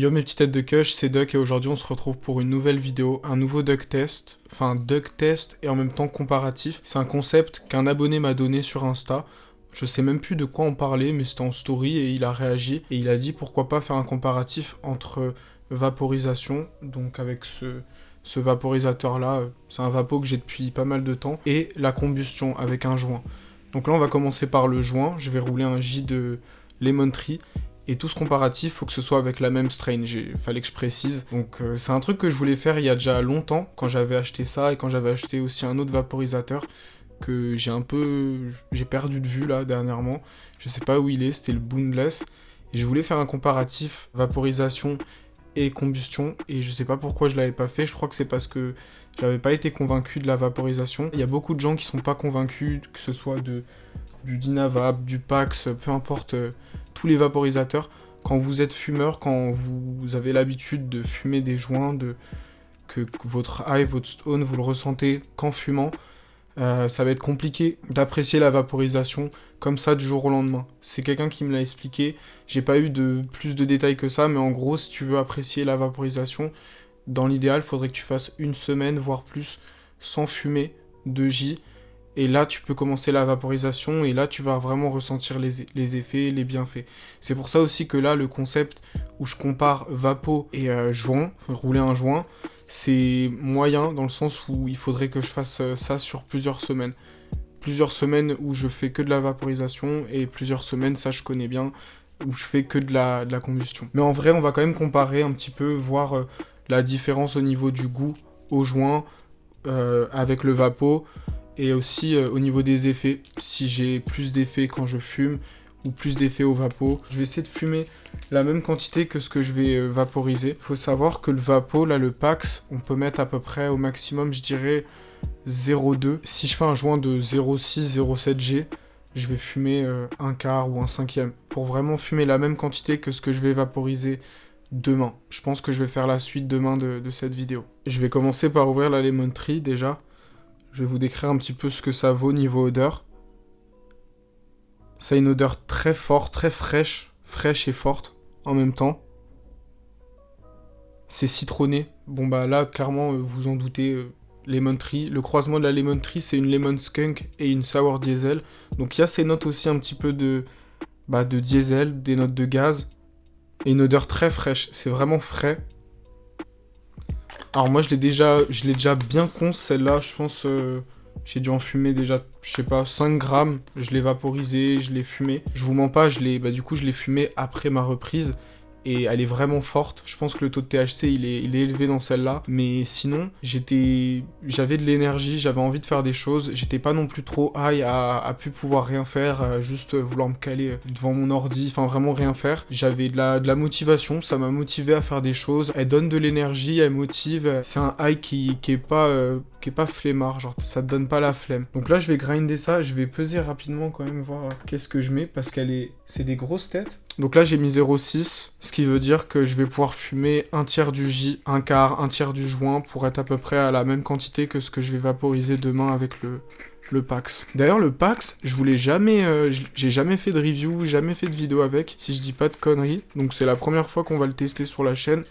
Yo mes petites têtes de Kush, c'est Duck et aujourd'hui on se retrouve pour une nouvelle vidéo, un nouveau Duck test, enfin Duck test et en même temps comparatif. C'est un concept qu'un abonné m'a donné sur Insta. Je sais même plus de quoi on parlait, mais c'était en story et il a réagi et il a dit pourquoi pas faire un comparatif entre vaporisation, donc avec ce vaporisateur là, c'est un vapo que j'ai depuis pas mal de temps, et la combustion avec un joint. Donc là on va commencer par le joint, je vais rouler un J de Lemon Tree. Et tout ce comparatif, faut que ce soit avec la même strain, fallait que je précise. Donc c'est un truc que je voulais faire il y a déjà longtemps, quand j'avais acheté ça et quand j'avais acheté aussi un autre vaporisateur que j'ai perdu de vue là dernièrement. Je sais pas où il est, c'était le Boundless. Et je voulais faire un comparatif vaporisation et combustion et je sais pas pourquoi je l'avais pas fait. Je crois que c'est parce que j'avais pas été convaincu de la vaporisation. Il y a beaucoup de gens qui sont pas convaincus, que ce soit du Dynavap, du Pax, peu importe, tous les vaporisateurs. Quand vous êtes fumeur, quand vous avez l'habitude de fumer des joints, que votre high, votre stone, vous le ressentez qu'en fumant, ça va être compliqué d'apprécier la vaporisation comme ça du jour au lendemain. C'est quelqu'un qui me l'a expliqué, j'ai pas eu plus de détails que ça, mais en gros, si tu veux apprécier la vaporisation, dans l'idéal, il faudrait que tu fasses une semaine, voire plus, sans fumer de J. Et là, tu peux commencer la vaporisation et là, tu vas vraiment ressentir les effets, les bienfaits. C'est pour ça aussi que là, le concept où je compare vapo et joint, rouler un joint, c'est moyen dans le sens où il faudrait que je fasse ça sur plusieurs semaines. Plusieurs semaines où je fais que de la vaporisation et plusieurs semaines, ça je connais bien, où je fais que de la combustion. Mais en vrai, on va quand même comparer un petit peu, voir la différence au niveau du goût au joint avec le vapo. Et aussi au niveau des effets, si j'ai plus d'effets quand je fume ou plus d'effets au vapo. Je vais essayer de fumer la même quantité que ce que je vais vaporiser. Faut savoir que le vapo, là le Pax, on peut mettre à peu près au maximum, je dirais 0,2. Si je fais un joint de 0,6, 0,7 G, je vais fumer un quart ou un cinquième. Pour vraiment fumer la même quantité que ce que je vais vaporiser demain. Je pense que je vais faire la suite demain de cette vidéo. Je vais commencer par ouvrir la Lemon Tree déjà. Je vais vous décrire un petit peu ce que ça vaut niveau odeur. Ça a une odeur très forte, très fraîche et forte en même temps. C'est citronné. Bon bah là, clairement, vous en doutez, Lemon Tree. Le croisement de la Lemon Tree, c'est une Lemon Skunk et une Sour Diesel. Donc il y a ces notes aussi un petit peu de diesel, des notes de gaz. Et une odeur très fraîche. C'est vraiment frais. Alors moi je l'ai déjà bien conce celle-là, je pense j'ai dû en fumer déjà, je sais pas, 5 grammes, je l'ai vaporisé, je l'ai fumé. Je vous mens pas, du coup je l'ai fumé après ma reprise et elle est vraiment forte. Je pense que le taux de THC il est élevé dans celle-là, mais sinon j'avais de l'énergie, j'avais envie de faire des choses, j'étais pas non plus trop high à plus pouvoir rien faire, juste vouloir me caler devant mon ordi, enfin vraiment rien faire. J'avais de la motivation, ça m'a motivé à faire des choses, elle donne de l'énergie, elle motive, c'est un high qui est pas flemmard, genre ça te donne pas la flemme. Donc là je vais grinder ça, je vais peser rapidement quand même, voir qu'est-ce que je mets, parce c'est des grosses têtes. Donc là j'ai mis 0,6, ce qui veut dire que je vais pouvoir fumer un tiers du J, un quart, un tiers du joint pour être à peu près à la même quantité que ce que je vais vaporiser demain avec le Pax. D'ailleurs le Pax, j'ai jamais fait de review, jamais fait de vidéo avec, si je dis pas de conneries. Donc c'est la première fois qu'on va le tester sur la chaîne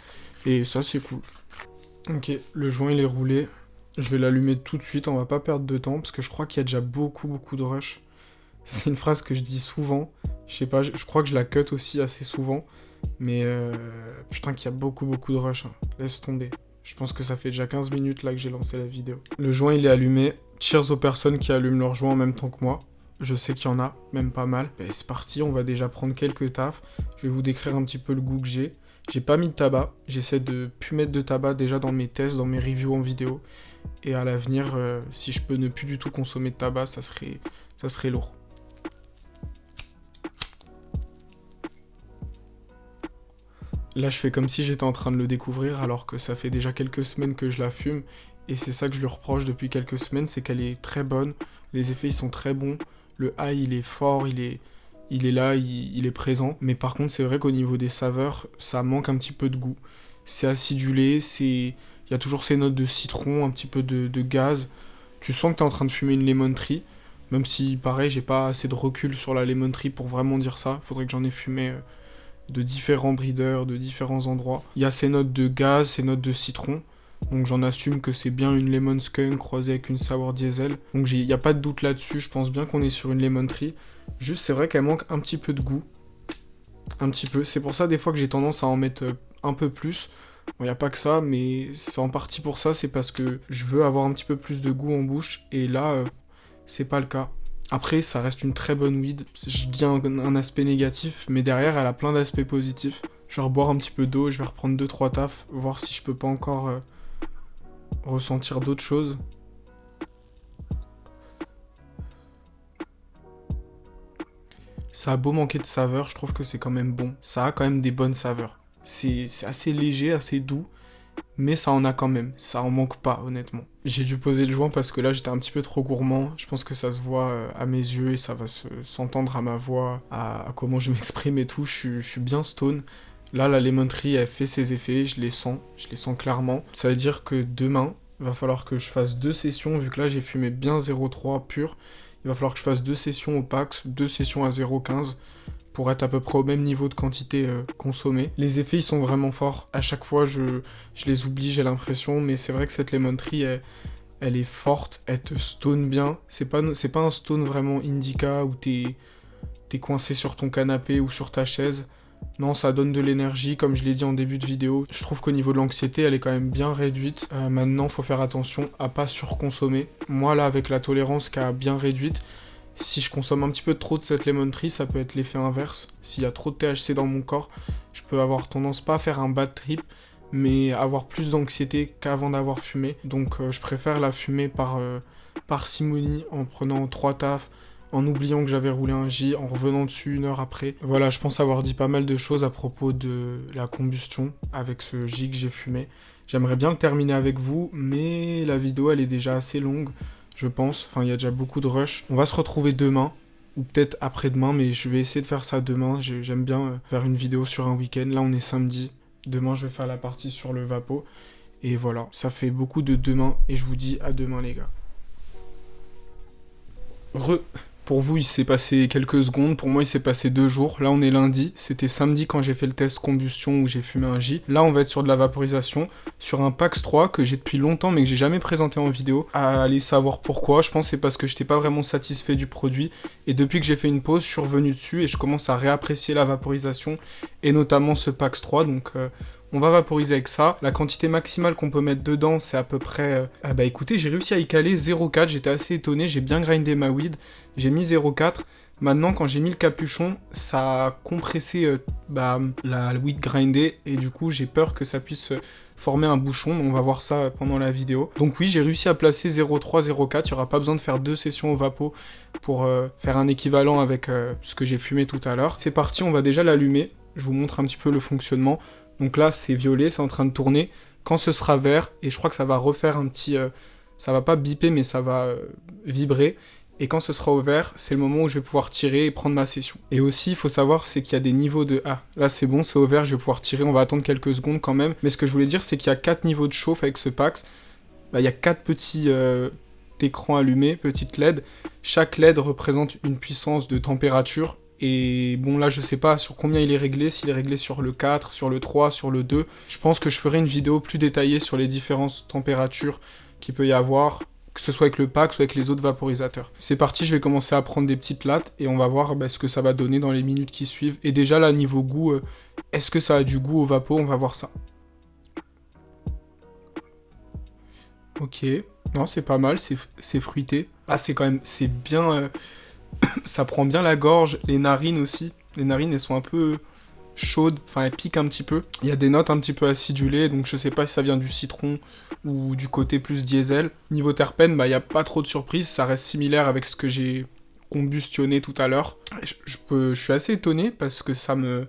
et ça c'est cool. Ok, le joint il est roulé. Je vais l'allumer tout de suite, on va pas perdre de temps parce que je crois qu'il y a déjà beaucoup de rush. C'est une phrase que je dis souvent. Je sais pas, je crois que je la cut aussi assez souvent. Mais putain qu'il y a beaucoup de rush. Hein. Laisse tomber. Je pense que ça fait déjà 15 minutes là que j'ai lancé la vidéo. Le joint il est allumé. Cheers aux personnes qui allument leur joint en même temps que moi. Je sais qu'il y en a, même pas mal. Et c'est parti, on va déjà prendre quelques tafs. Je vais vous décrire un petit peu le goût que j'ai. J'ai pas mis de tabac. J'essaie de plus mettre de tabac déjà dans mes tests, dans mes reviews en vidéo. Et à l'avenir, si je peux ne plus du tout consommer de tabac, ça serait lourd. Là, je fais comme si j'étais en train de le découvrir, alors que ça fait déjà quelques semaines que je la fume. Et c'est ça que je lui reproche depuis quelques semaines, c'est qu'elle est très bonne. Les effets, ils sont très bons. Le high, il est fort, il est là, il est présent. Mais par contre, c'est vrai qu'au niveau des saveurs, ça manque un petit peu de goût. C'est acidulé, il y a toujours ces notes de citron, un petit peu de gaz. Tu sens que t'es en train de fumer une Lemon Tree. Même si, pareil, j'ai pas assez de recul sur la Lemon Tree pour vraiment dire ça. Faudrait que j'en ai fumé de différents breeders, de différents endroits. Il y a ces notes de gaz, ces notes de citron. Donc j'en assume que c'est bien une lemon skunk croisée avec une sour diesel. Donc il n'y a pas de doute là-dessus, je pense bien qu'on est sur une lemon tree. Juste c'est vrai qu'elle manque un petit peu de goût. Un petit peu. C'est pour ça des fois que j'ai tendance à en mettre un peu plus. Bon, il n'y a pas que ça, mais c'est en partie pour ça, c'est parce que je veux avoir un petit peu plus de goût en bouche. Et là, c'est pas le cas. Après, ça reste une très bonne weed. Je dis un aspect négatif, mais derrière, elle a plein d'aspects positifs. Je vais reboire un petit peu d'eau, je vais reprendre 2-3 tafs, voir si je peux pas encore ressentir d'autres choses. Ça a beau manquer de saveur, je trouve que c'est quand même bon. Ça a quand même des bonnes saveurs. C'est assez léger, assez doux, mais ça en a quand même. Ça en manque pas, honnêtement. J'ai dû poser le joint parce que là, j'étais un petit peu trop gourmand. Je pense que ça se voit à mes yeux et ça va s'entendre à ma voix, à comment je m'exprime et tout. Je suis bien stone. Là, la lemon tree, elle fait ses effets, je les sens clairement. Ça veut dire que demain, il va falloir que je fasse 2 sessions, vu que là, j'ai fumé bien 0,3 pur. Il va falloir que je fasse 2 sessions au Pax, 2 sessions à 0,15 pour être à peu près au même niveau de quantité consommée. Les effets, ils sont vraiment forts. À chaque fois, je les oublie, j'ai l'impression, mais c'est vrai que cette lemon tree, elle est forte, elle te stone bien. C'est pas un stone vraiment indica où t'es coincé sur ton canapé ou sur ta chaise. Non, ça donne de l'énergie, comme je l'ai dit en début de vidéo. Je trouve qu'au niveau de l'anxiété, elle est quand même bien réduite. Maintenant, faut faire attention à pas surconsommer. Moi, là, avec la tolérance qui a bien réduite, si je consomme un petit peu trop de cette lemon tree, ça peut être l'effet inverse. S'il y a trop de THC dans mon corps, je peux avoir tendance pas à faire un bad trip, mais avoir plus d'anxiété qu'avant d'avoir fumé. Donc je préfère la fumer par parcimonie, en prenant 3 tafs, en oubliant que j'avais roulé un J, en revenant dessus 1 heure après. Voilà, je pense avoir dit pas mal de choses à propos de la combustion avec ce J que j'ai fumé. J'aimerais bien le terminer avec vous, mais la vidéo elle est déjà assez longue, je pense. Enfin, il y a déjà beaucoup de rush. On va se retrouver demain, ou peut-être après-demain, mais je vais essayer de faire ça demain. J'aime bien faire une vidéo sur un week-end. Là, on est samedi. Demain, je vais faire la partie sur le Vapo. Et voilà, ça fait beaucoup de demain, et je vous dis à demain, les gars. Pour vous, il s'est passé quelques secondes. Pour moi, il s'est passé 2 jours. Là, on est lundi. C'était samedi quand j'ai fait le test combustion où j'ai fumé un J. Là, on va être sur de la vaporisation, sur un Pax 3 que j'ai depuis longtemps mais que j'ai jamais présenté en vidéo. Allez savoir pourquoi. Je pense que c'est parce que j'étais pas vraiment satisfait du produit. Et depuis que j'ai fait une pause, je suis revenu dessus et je commence à réapprécier la vaporisation et notamment ce Pax 3. Donc, on va vaporiser avec ça. La quantité maximale qu'on peut mettre dedans, c'est à peu près... bah écoutez, j'ai réussi à y caler 0,4. J'étais assez étonné. J'ai bien grindé ma weed. J'ai mis 0,4. Maintenant, quand j'ai mis le capuchon, ça a compressé la weed grindée. Et du coup, j'ai peur que ça puisse former un bouchon. On va voir ça pendant la vidéo. Donc oui, j'ai réussi à placer 0,3, 0,4. Il n'y aura pas besoin de faire 2 sessions au vapo pour faire un équivalent avec ce que j'ai fumé tout à l'heure. C'est parti, on va déjà l'allumer. Je vous montre un petit peu le fonctionnement. Donc là, c'est violet, c'est en train de tourner. Quand ce sera vert, et je crois que ça va refaire un petit... ça va pas biper, mais ça va vibrer. Et quand ce sera au vert, c'est le moment où je vais pouvoir tirer et prendre ma session. Et aussi, il faut savoir, c'est qu'il y a des niveaux de... Ah, là c'est bon, c'est au vert, je vais pouvoir tirer, on va attendre quelques secondes quand même. Mais ce que je voulais dire, c'est qu'il y a 4 niveaux de chauffe avec ce Pax. Il y a 4 petits écrans allumés, petites LED. Chaque LED représente une puissance de température. Et bon, là, je sais pas sur combien il est réglé, s'il est réglé sur le 4, sur le 3, sur le 2. Je pense que je ferai une vidéo plus détaillée sur les différentes températures qu'il peut y avoir, que ce soit avec le pack, soit avec les autres vaporisateurs. C'est parti, je vais commencer à prendre des petites lattes et on va voir ce que ça va donner dans les minutes qui suivent. Et déjà, là, niveau goût, est-ce que ça a du goût au vapo? On va voir ça. Ok, non, c'est pas mal, c'est fruité. Ah, c'est quand même, c'est bien... ça prend bien la gorge, les narines aussi. Les narines, elles sont un peu chaudes, enfin elles piquent un petit peu. Il y a des notes un petit peu acidulées, donc je sais pas si ça vient du citron ou du côté plus diesel. Niveau terpène, il n'y a pas trop de surprises, ça reste similaire avec ce que j'ai combustionné tout à l'heure. Je suis assez étonné parce que ça me...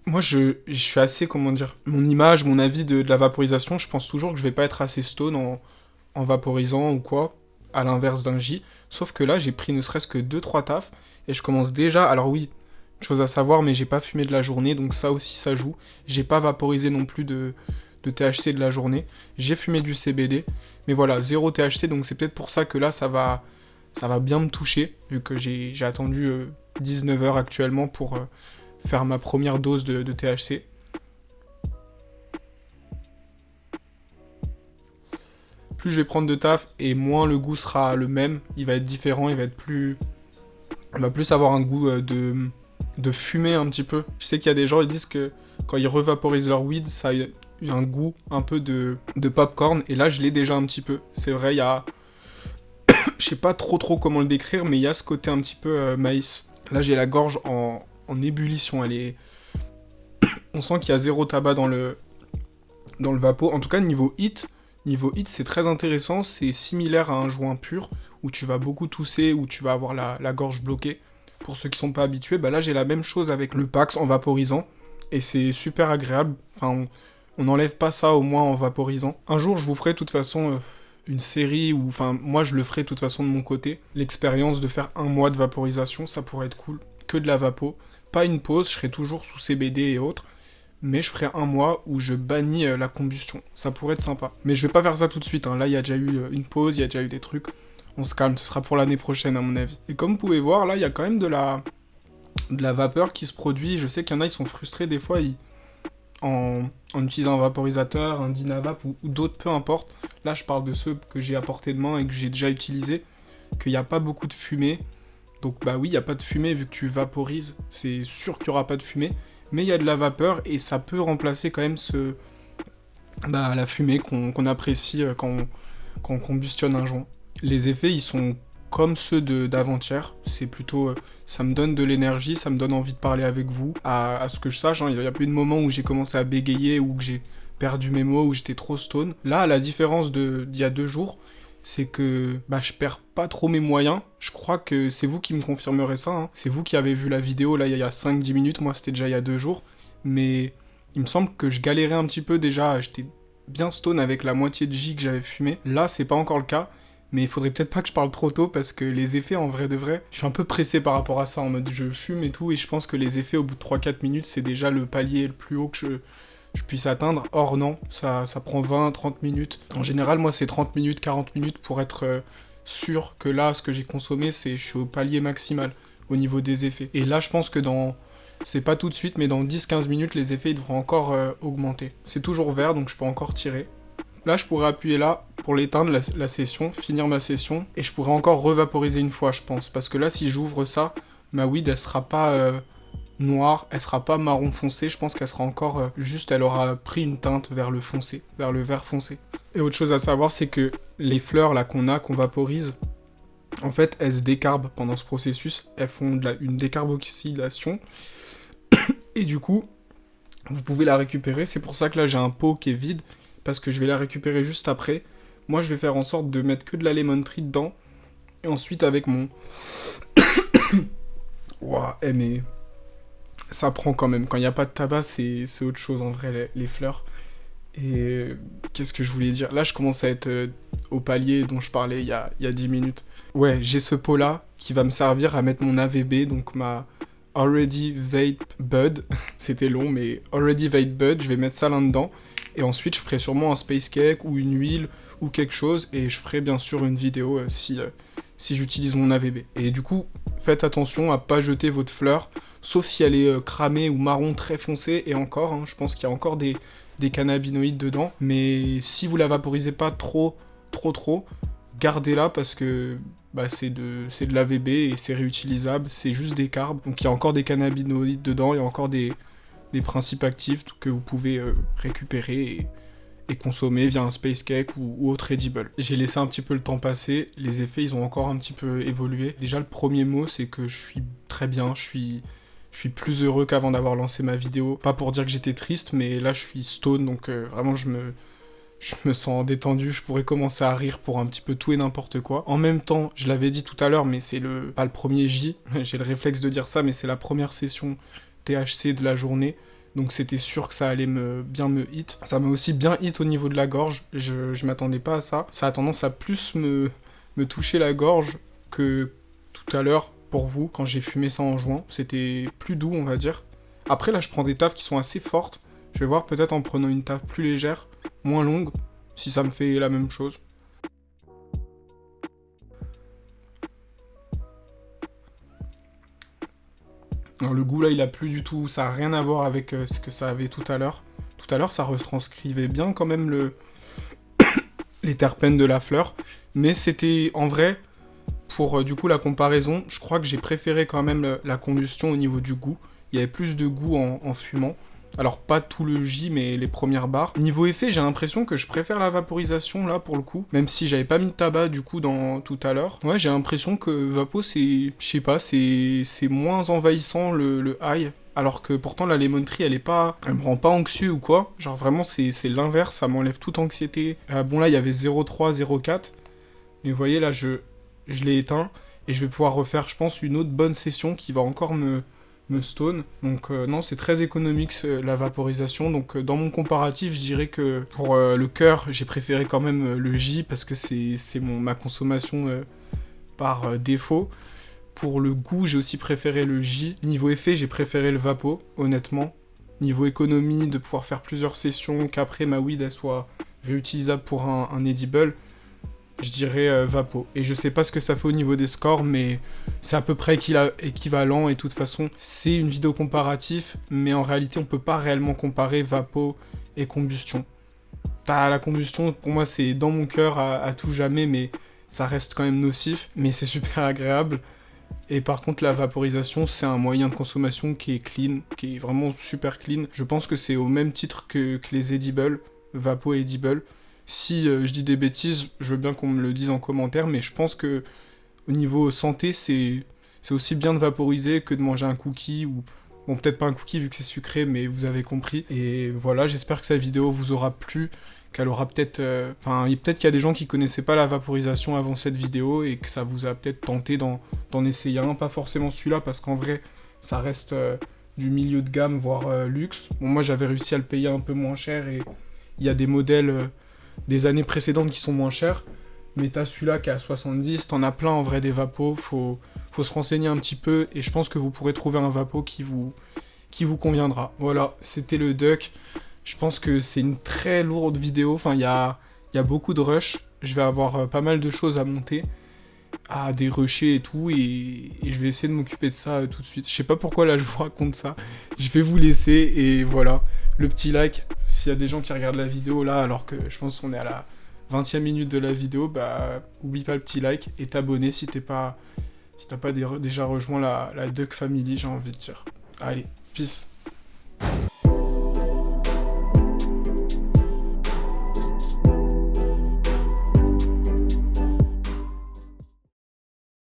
Moi, je suis assez, comment dire, mon image, mon avis de la vaporisation, je pense toujours que je vais pas être assez stone en vaporisant ou quoi, à l'inverse d'un J. Sauf que là, j'ai pris ne serait-ce que 2-3 tafs, et je commence déjà... Alors oui, chose à savoir, mais j'ai pas fumé de la journée, donc ça aussi, ça joue. J'ai pas vaporisé non plus de THC de la journée. J'ai fumé du CBD, mais voilà, 0 THC, donc c'est peut-être pour ça que là, ça va bien me toucher, vu que j'ai attendu 19 heures actuellement pour faire ma première dose de THC. Plus je vais prendre de taf et moins le goût sera le même, il va être différent, il va plus avoir un goût de fumée un petit peu. Je sais qu'il y a des gens, ils disent que quand ils revaporisent leur weed, ça a un goût un peu de popcorn, et là je l'ai déjà un petit peu. C'est vrai, il y a... Je sais pas trop comment le décrire, mais il y a ce côté un petit peu maïs. Là j'ai la gorge en ébullition, elle est... On sent qu'il y a zéro tabac dans le vapo. En tout cas, niveau hit, c'est très intéressant. C'est similaire à un joint pur, où tu vas beaucoup tousser, où tu vas avoir la gorge bloquée. Pour ceux qui sont pas habitués, bah là j'ai la même chose avec le Pax en vaporisant. Et c'est super agréable. Enfin, on n'enlève pas ça au moins en vaporisant. Un jour, je vous ferai de toute façon une série, ou enfin, moi je le ferai de toute façon de mon côté. L'expérience de faire 1 mois de vaporisation, ça pourrait être cool. Que de la vapo. Pas une pause, je serai toujours sous CBD et autres. Mais je ferai 1 mois où je bannis la combustion. Ça pourrait être sympa. Mais je vais pas faire ça tout de suite, hein. Là, il y a déjà eu une pause, il y a déjà eu des trucs. On se calme, ce sera pour l'année prochaine à mon avis. Et comme vous pouvez voir, là, il y a quand même de la vapeur qui se produit. Je sais qu'il y en a, ils sont frustrés des fois, en utilisant un vaporisateur, un Dynavap ou d'autres, peu importe. Là, je parle de ceux que j'ai à portée de main et que j'ai déjà utilisés, qu'il n'y a pas beaucoup de fumée. Donc bah oui, il n'y a pas de fumée vu que tu vaporises, c'est sûr qu'il n'y aura pas de fumée. Mais il y a de la vapeur et ça peut remplacer quand même la fumée qu'on apprécie quand on combustionne un joint. Les effets, ils sont comme ceux d'avant-hier. C'est plutôt... ça me donne de l'énergie, ça me donne envie de parler avec vous. À ce que je sache, hein, il n'y a plus de moments où j'ai commencé à bégayer ou que j'ai perdu mes mots, où j'étais trop stone. Là, à la différence d'il y a 2 jours, c'est que je perds pas trop mes moyens. Je crois que c'est vous qui me confirmerez ça, hein. C'est vous qui avez vu la vidéo là il y a 5-10 minutes, moi c'était déjà il y a 2 jours. Mais il me semble que je galérais un petit peu déjà, j'étais bien stone avec la moitié de J que j'avais fumé. Là c'est pas encore le cas, mais il faudrait peut-être pas que je parle trop tôt parce que les effets en vrai de vrai, je suis un peu pressé par rapport à ça, en mode je fume et tout, et je pense que les effets au bout de 3-4 minutes c'est déjà le palier le plus haut que je puisse atteindre. Or non, ça prend 20-30 minutes. En général, moi, c'est 30 minutes, 40 minutes pour être sûr que là, ce que j'ai consommé, je suis au palier maximal au niveau des effets. Et là, je pense que c'est pas tout de suite, mais dans 10-15 minutes, les effets ils devront encore augmenter. C'est toujours vert, donc je peux encore tirer. Là, je pourrais appuyer là pour l'éteindre la session, finir ma session, et je pourrais encore revaporiser une fois, je pense. Parce que là, si j'ouvre ça, ma weed, elle sera pas... noire, elle sera pas marron foncé, je pense qu'elle sera encore juste, elle aura pris une teinte vers le foncé, vers le vert foncé. Et autre chose à savoir, c'est que les fleurs là qu'on vaporise, en fait, elles se décarbent pendant ce processus, elles font une décarboxylation, et du coup, vous pouvez la récupérer. C'est pour ça que là j'ai un pot qui est vide, parce que je vais la récupérer juste après. Moi, je vais faire en sorte de mettre que de la lemon tree dedans, et ensuite avec mon... Ouah, mais... ça prend quand même. Quand il n'y a pas de tabac, c'est autre chose en vrai, les fleurs. Et qu'est-ce que je voulais dire? Là, je commence à être au palier dont je parlais il y a 10 minutes. Ouais, j'ai ce pot-là qui va me servir à mettre mon AVB, donc ma Already Vape Bud. C'était long, mais Already Vape Bud, je vais mettre ça là-dedans. Et ensuite, je ferai sûrement un space cake ou une huile ou quelque chose. Et je ferai bien sûr une vidéo si j'utilise mon AVB. Et du coup, faites attention à pas jeter votre fleur, sauf si elle est cramée ou marron très foncé, et encore, hein, je pense qu'il y a encore des cannabinoïdes dedans, mais si vous la vaporisez pas trop, gardez-la parce que c'est de l'AVB et c'est réutilisable, c'est juste des carbs, donc il y a encore des cannabinoïdes dedans, il y a encore des principes actifs que vous pouvez récupérer et consommer via un space cake ou autre edible. J'ai laissé un petit peu le temps passer, les effets ils ont encore un petit peu évolué. Déjà le premier mot c'est que je suis très bien, je suis plus heureux qu'avant d'avoir lancé ma vidéo. Pas pour dire que j'étais triste, mais là je suis stone, donc vraiment je me sens détendu, je pourrais commencer à rire pour un petit peu tout et n'importe quoi. En même temps, je l'avais dit tout à l'heure, mais c'est pas le premier J, j'ai le réflexe de dire ça, mais c'est la première session THC de la journée. Donc c'était sûr que ça allait bien me hit. Ça m'a aussi bien hit au niveau de la gorge, je m'attendais pas à ça. Ça a tendance à plus me toucher la gorge que tout à l'heure pour vous, quand j'ai fumé ça en joint. C'était plus doux, on va dire. Après là je prends des taffes qui sont assez fortes. Je vais voir peut-être en prenant une taffe plus légère, moins longue, si ça me fait la même chose. Alors, le goût là, il a plus du tout, ça a rien à voir avec ce que ça avait tout à l'heure. Tout à l'heure, ça retranscrivait bien quand même les terpènes de la fleur, mais c'était en vrai, pour du coup la comparaison, je crois que j'ai préféré quand même la combustion au niveau du goût. Il y avait plus de goût en fumant. Alors pas tout le J, mais les premières barres. Niveau effet, j'ai l'impression que je préfère la vaporisation là pour le coup, même si j'avais pas mis de tabac du coup dans tout à l'heure. Ouais, j'ai l'impression que Vapo c'est, je sais pas, c'est moins envahissant le high. Alors que pourtant la Lemon Tree elle me rend pas anxieux ou quoi. Genre vraiment c'est l'inverse, ça m'enlève toute anxiété. Bon là il y avait 0,3, 0,4. Mais vous voyez là je l'ai éteint. Et je vais pouvoir refaire je pense une autre bonne session qui va encore me stone. Donc non, c'est très économique la vaporisation. Donc dans mon comparatif, je dirais que pour le cœur, j'ai préféré quand même le J parce que c'est ma consommation par défaut. Pour le goût, j'ai aussi préféré le J. Niveau effet, j'ai préféré le Vapo, honnêtement. Niveau économie, de pouvoir faire plusieurs sessions, qu'après ma weed elle soit réutilisable pour un edible, je dirais Vapo. Et je sais pas ce que ça fait au niveau des scores, mais c'est à peu près équivalent. Et de toute façon, c'est une vidéo comparative, mais en réalité, on peut pas réellement comparer Vapo et combustion. La combustion, pour moi, c'est dans mon cœur à tout jamais, mais ça reste quand même nocif, mais c'est super agréable. Et par contre, la vaporisation, c'est un moyen de consommation qui est clean, qui est vraiment super clean. Je pense que c'est au même titre que les edibles, Vapo et edible. Si je dis des bêtises, je veux bien qu'on me le dise en commentaire, mais je pense que au niveau santé, c'est aussi bien de vaporiser que de manger un cookie ou... Bon, peut-être pas un cookie vu que c'est sucré, mais vous avez compris. Et voilà, j'espère que cette vidéo vous aura plu, qu'elle aura peut-être... Enfin, peut-être qu'il y a des gens qui connaissaient pas la vaporisation avant cette vidéo et que ça vous a peut-être tenté d'en essayer un. Pas forcément celui-là, parce qu'en vrai, ça reste du milieu de gamme, voire luxe. Bon, moi, j'avais réussi à le payer un peu moins cher et il y a des modèles des années précédentes qui sont moins chers. Mais t'as celui-là qui est à 70, t'en as plein en vrai des vapos, faut se renseigner un petit peu et je pense que vous pourrez trouver un vapo qui vous conviendra. Voilà, c'était le duck. Je pense que c'est une très lourde vidéo, enfin il y a beaucoup de rush, je vais avoir pas mal de choses à monter, à des rushers et tout, et je vais essayer de m'occuper de ça tout de suite. Je sais pas pourquoi là je vous raconte ça, je vais vous laisser et voilà, le petit like, s'il y a des gens qui regardent la vidéo là alors que je pense qu'on est à la 20e minute de la vidéo, bah oublie pas le petit like et t'abonner si t'as pas déjà rejoint la Duck Family, j'ai envie de dire. Allez, peace.